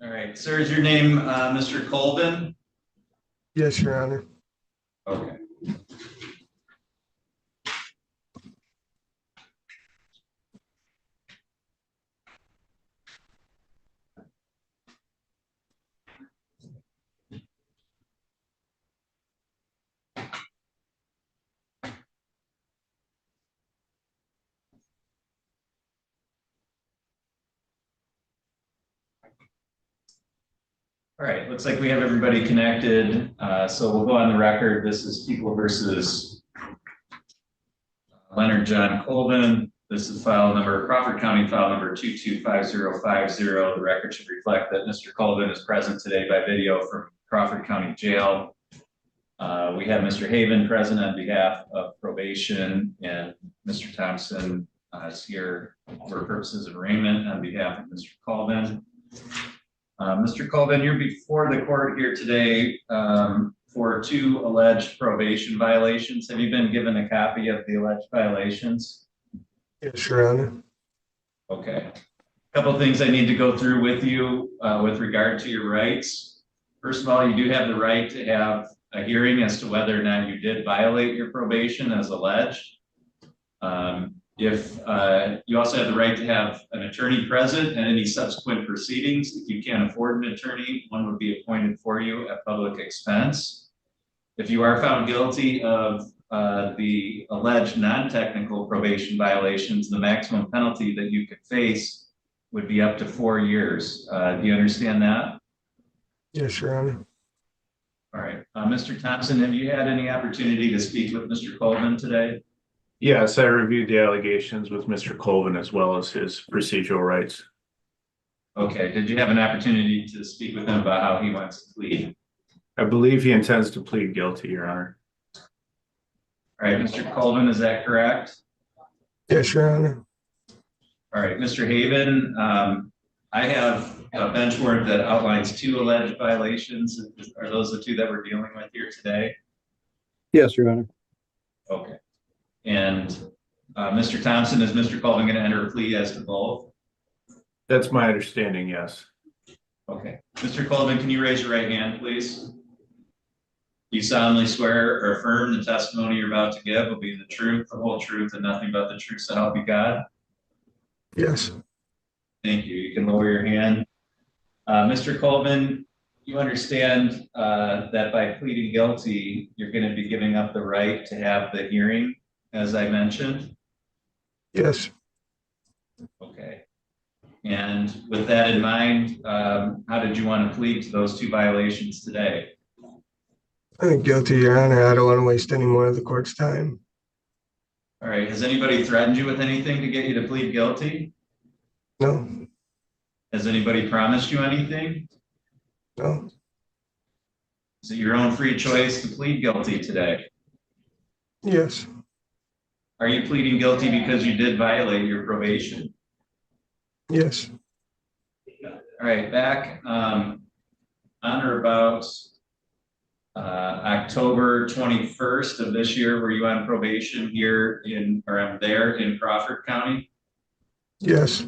All right, sir, is your name Mr. Colvin? Yes, Your Honor. Okay. All right, looks like we have everybody connected. So we'll go on the record. This is People versus Leonard John Colvin. This is file number, Crawford County file number 225050. The record should reflect that Mr. Colvin is present today by video from Crawford County Jail. We have Mr. Haven present on behalf of probation, and Mr. Thompson is here for purposes of arraignment on behalf of Mr. Colvin. Mr. Colvin, you're before the court here today for two alleged probation violations. Have you been given a copy of the alleged violations? Yes, Your Honor. Okay. A couple of things I need to go through with you with regard to your rights. First of all, you do have the right to have a hearing as to whether or not you did violate your probation as alleged. You also have the right to have an attorney present and any subsequent proceedings. If you can't afford an attorney, one would be appointed for you at public expense. If you are found guilty of the alleged non-technical probation violations, the maximum penalty that you could face would be up to 4 years. Do you understand that? Yes, Your Honor. All right. Mr. Thompson, have you had any opportunity to speak with Mr. Colvin today? Yes, I reviewed the allegations with Mr. Colvin as well as his procedural rights. Okay. Did you have an opportunity to speak with him about how he wants to plead? I believe he intends to plead guilty, Your Honor. All right, Mr. Colvin, is that correct? Yes, Your Honor. All right, Mr. Haven, I have a bench warrant that outlines two alleged violations. Are those the two that we're dealing with here today? Yes, Your Honor. Okay. And Mr. Thompson, is Mr. Colvin going to enter a plea as to both? That's my understanding, yes. Okay. Mr. Colvin, can you raise your right hand, please? You solemnly swear or affirm the testimony you're about to give will be the truth, the whole truth, and nothing but the truth, so help you God? Yes. Thank you. You can lower your hand. Mr. Colvin, you understand that by pleading guilty, you're going to be giving up the right to have the hearing, as I mentioned? Yes. Okay. And with that in mind, how did you want to plead to those two violations today? I think guilty, Your Honor. I don't want to waste any more of the court's time. All right. Has anybody threatened you with anything to get you to plead guilty? No. Has anybody promised you anything? No. Is it your own free choice to plead guilty today? Yes. Are you pleading guilty because you did violate your probation? Yes. All right, back on or about October 21st of this year, were you on probation here there in Crawford County? Yes.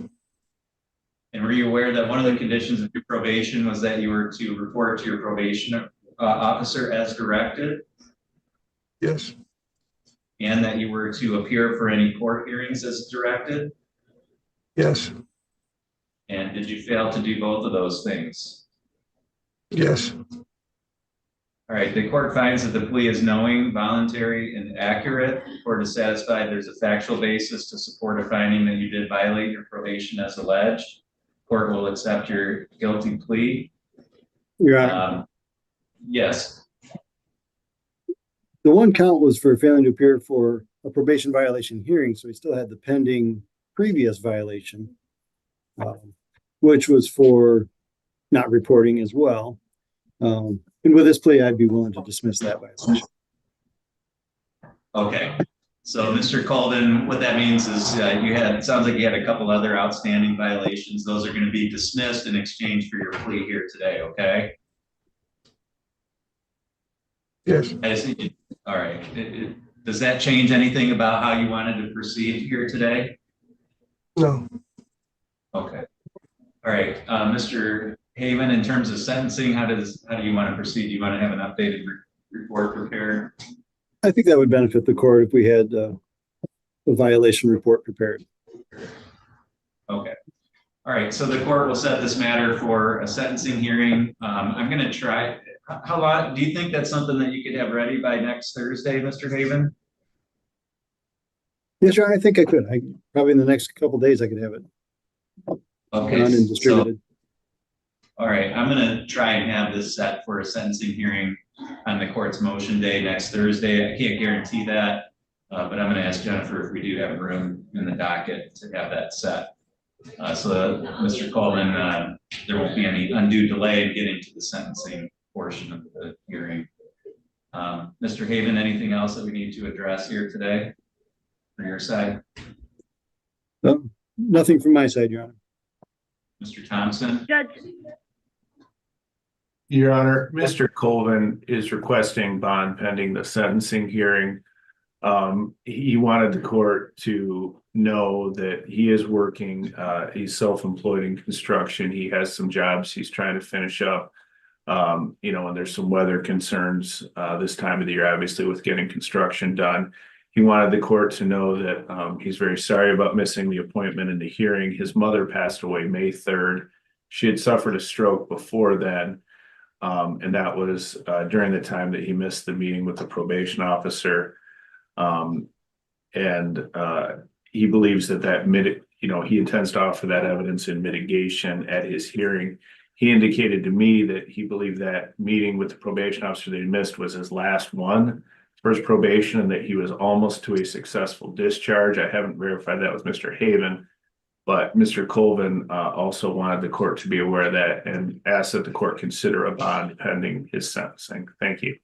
And were you aware that one of the conditions of your probation was that you were to report to your probation officer as directed? Yes. And that you were to appear for any court hearings as directed? Yes. And did you fail to do both of those things? Yes. All right, the court finds that the plea is knowing, voluntary, and accurate. The court is satisfied there's a factual basis to support a finding that you did violate your probation as alleged. Court will accept your guilty plea. Your Honor. Yes. The one count was for failing to appear for a probation violation hearing, so he still had the pending previous violation, which was for not reporting as well. And with this plea, I'd be willing to dismiss that violation. Okay. So, Mr. Colvin, what that means is it sounds like you had a couple other outstanding violations. Those are going to be dismissed in exchange for your plea here today, okay? Yes. All right. Does that change anything about how you wanted to proceed here today? No. Okay. All right. Mr. Haven, in terms of sentencing, how do you want to proceed? Do you want to have an updated report prepared? I think that would benefit the court if we had the violation report prepared. Okay. All right, so the court will set this matter for a sentencing hearing. I'm gonna try, how long, do you think that's something that you could have ready by next Thursday, Mr. Haven? Yes, sir, I think I could. Probably in the next couple of days I could have it Okay, done and so, distributed. all right, I'm gonna try and have this set for a sentencing hearing on the court's motion day next Thursday. I can't guarantee that, but I'm gonna ask Jennifer if we do have room in the docket to have that set. So Mr. Colvin, there won't be any undue delay in getting to the sentencing portion of the hearing. Mr. Haven, anything else that we need to address here today from your side? No, nothing from my side, Your Honor. Mr. Thompson? Judge, Your Honor, Mr. Colvin is requesting bond pending the sentencing hearing. He wanted the court to know that he is working, he's self-employed in construction. He has some jobs he's trying to finish up. And there's some weather concerns this time of the year, obviously, with getting construction done. He wanted the court to know that he's very sorry about missing the appointment in the hearing. His mother passed away May 3rd. She had suffered a stroke before then. And that was during the time that he missed the meeting with the probation officer. He believes that he intends to offer that evidence in mitigation at his hearing. He indicated to me that he believed that meeting with the probation officer that he missed was his last one for his probation, and that he was almost to a successful discharge. I haven't verified that with Mr. Haven, but Mr. Colvin also wanted the court to be aware of that and asked that the court consider a bond pending his sentencing. Thank you.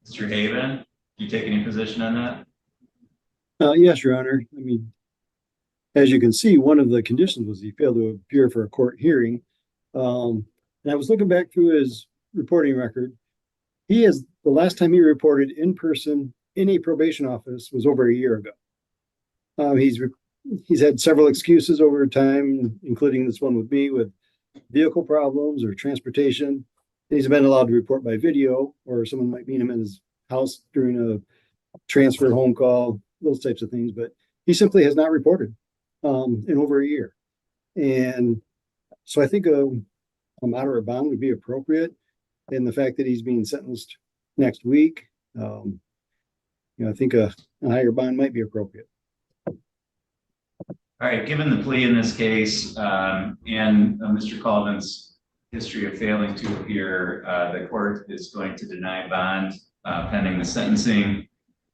Mr. Haven, do you take any position on that? Yes, Your Honor. I mean, as you can see, one of the conditions was he failed to appear for a court hearing. And I was looking back through his reporting record. The last time he reported in person in a probation office was over a year ago. He's had several excuses over time, including this one with me, with vehicle problems or transportation. He's been allowed to report by video, or someone might meet him in his house during a transfer home call, those types of things, but he simply has not reported in over a year. And so I think a moderate bond would be appropriate. And the fact that he's being sentenced next week, I think a higher bond might be appropriate. All right, given the plea in this case and Mr. Colvin's history of failing to appear, the court is going to deny bond pending the sentencing.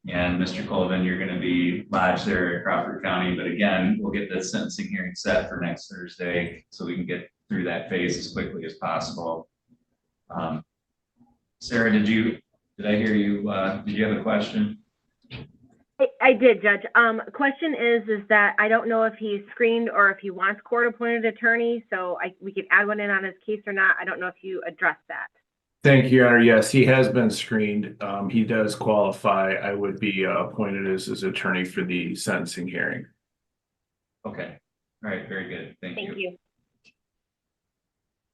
And Mr. Colvin, you're going to be lodged there at Crawford County. But again, we'll get the sentencing hearing set for next Thursday so we can get through that phase as quickly as possible. Sarah, did I hear you? Did you have a question? I did, Judge. Question is that I don't know if he's screened or if he wants court-appointed attorney, so we could add one in on his case or not. I don't know if you addressed that. Thank you, Your Honor. Yes, he has been screened. He does qualify. I would be appointed as his attorney for the sentencing hearing. Okay. All right. Very good. Thank you. Thank you.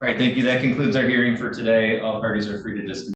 All right. Thank you. That concludes our hearing for today. All parties are free to disconnect.